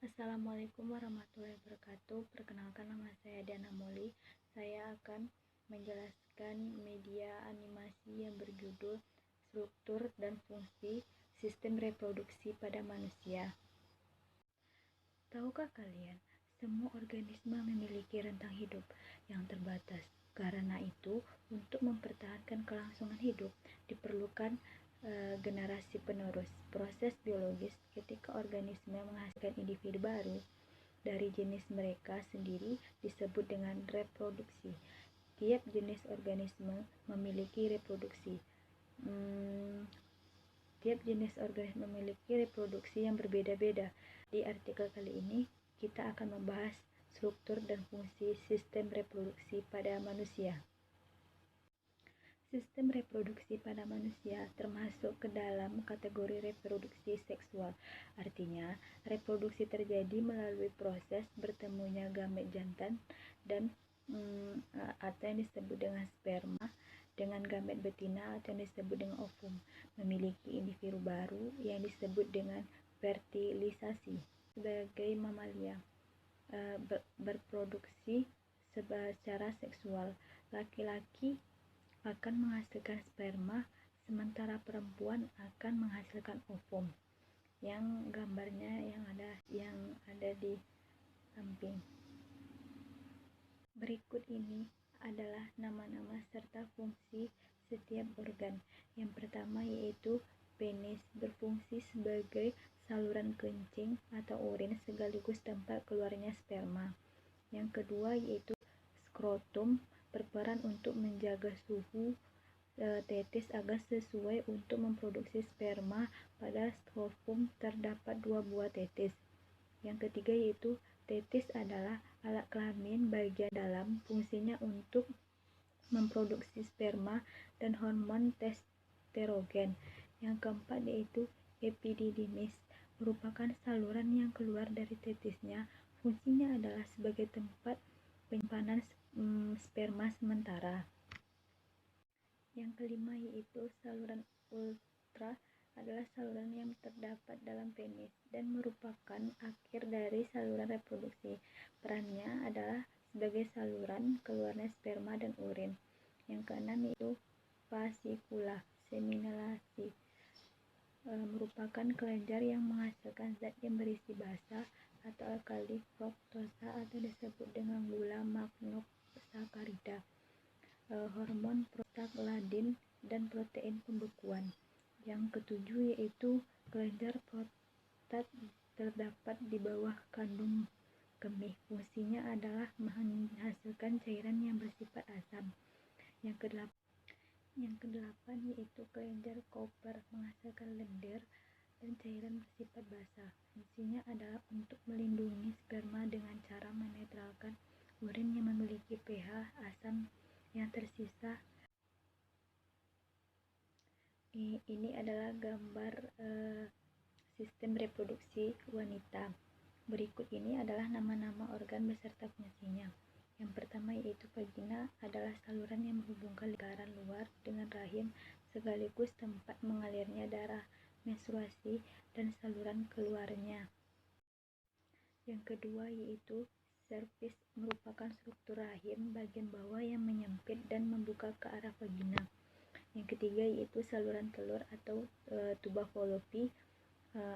Assalamualaikum warahmatullahi wabarakatuh. Perkenalkan, nama saya Diana Moli. Saya akan menjelaskan media animasi yang berjudul Struktur dan Fungsi Sistem Reproduksi pada Manusia. Tahukah kalian, semua organisme memiliki rentang hidup yang terbatas. Karena itu, untuk mempertahankan kelangsungan hidup, diperlukan generasi penerus. Proses biologis ketika organisme menghasilkan individu baru dari jenis mereka sendiri disebut dengan reproduksi. Tiap jenis organisme memiliki reproduksi. Tiap jenis organisme memiliki reproduksi yang berbeda-beda. Di artikel kali ini, kita akan membahas struktur dan fungsi sistem reproduksi pada manusia. Sistem reproduksi pada manusia termasuk ke dalam kategori reproduksi seksual. Artinya, reproduksi terjadi melalui proses bertemunya gamet jantan dan atau yang disebut dengan sperma dengan gamet betina atau yang disebut dengan ovum, memiliki individu baru yang disebut dengan fertilisasi. Sebagai mamalia berproduksi secara seksual, laki-laki akan menghasilkan sperma, sementara perempuan akan menghasilkan ovum. Yang gambarnya yang ada di samping. Berikut ini adalah nama-nama serta fungsi setiap organ. Yang pertama yaitu penis, berfungsi sebagai saluran kencing atau urin sekaligus tempat keluarnya sperma. Yang kedua yaitu skrotum, berperan untuk menjaga suhu tetis agar sesuai untuk memproduksi sperma. Pada ovum terdapat 2 buah tetis. Yang ketiga yaitu tetis adalah alat kelamin bagian dalam, fungsinya untuk memproduksi sperma dan hormon testosteron. Yang keempat yaitu epididymis, merupakan saluran yang keluar dari tetisnya, fungsinya adalah sebagai tempat penyimpanan sperma sementara. Yang kelima yaitu saluran uretra, adalah saluran yang terdapat dalam penis dan merupakan akhir dari saluran reproduksi. Perannya adalah sebagai saluran keluarnya sperma dan urin. Yang keenam yaitu vasikula seminalasi, merupakan kelenjar yang menghasilkan zat yang berisi basa atau alkali, fruktosa atau disebut dengan gula monosakarida, hormon prostaglandin dan protein pembekuan. Yang ketujuh yaitu kelenjar prostat, terdapat di bawah kandung kemih, fungsinya adalah menghasilkan cairan yang bersifat asam. Yang kedelapan yaitu kelenjar Cooper, menghasilkan lendir dan cairan bersifat basah, fungsinya adalah untuk melindungi sperma dengan cara menetralkan urin yang memiliki pH asam yang tersisa. Ini adalah gambar sistem reproduksi wanita. Berikut ini adalah nama-nama organ beserta fungsinya. Yang pertama yaitu vagina, adalah saluran yang menghubungkan lingkaran luar dengan rahim sekaligus tempat mengalirnya darah menstruasi dan saluran keluarnya. Yang kedua yaitu cervix, merupakan struktur rahim bagian bawah yang menyempit dan membuka ke arah vagina. Yang ketiga yaitu saluran telur atau tuba fallopi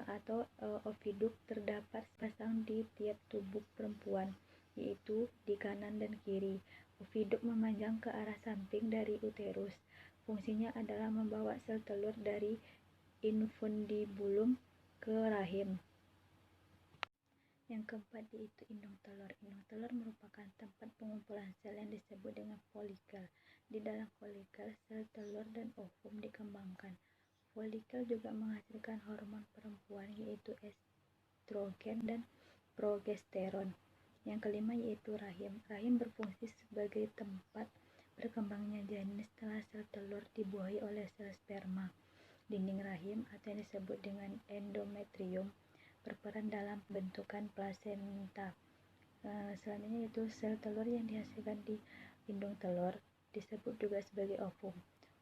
atau oviduk, terdapat sepasang di tiap tubuh perempuan, yaitu di kanan dan kiri. Oviduk memanjang ke arah samping dari uterus. Fungsinya adalah membawa sel telur dari infundibulum ke rahim. Yang keempat yaitu indung telur. Indung telur merupakan tempat pengumpulan sel yang disebut dengan folikel. Di dalam folikel, sel telur dan ovum dikembangkan. Folikel juga menghasilkan hormon perempuan yaitu estrogen dan progesteron. Yang kelima yaitu rahim. Rahim berfungsi sebagai tempat berkembangnya janin setelah sel telur dibuahi oleh sel sperma. Dinding rahim atau yang disebut dengan endometrium berperan dalam pembentukan plasenta. Selanjutnya yaitu sel telur yang dihasilkan di indung telur disebut juga sebagai ovum.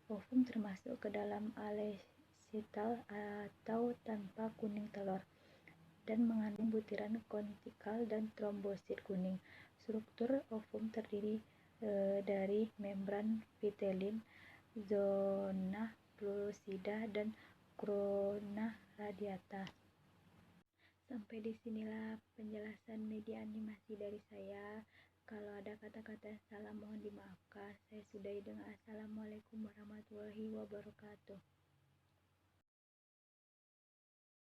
Ovum termasuk ke dalam alecythal atau tanpa kuning telur. dan mengandung butiran kontikal dan trombosit kuning. Struktur ovum terdiri dari membran vitelin, zona pellucida, dan corona radiata. Sampai disinilah penjelasan media animasi dari saya. Kalau ada kata-kata yang salah mohon dimaafkan. Saya sudahi dengan Assalamualaikum warahmatullahi wabarakatuh.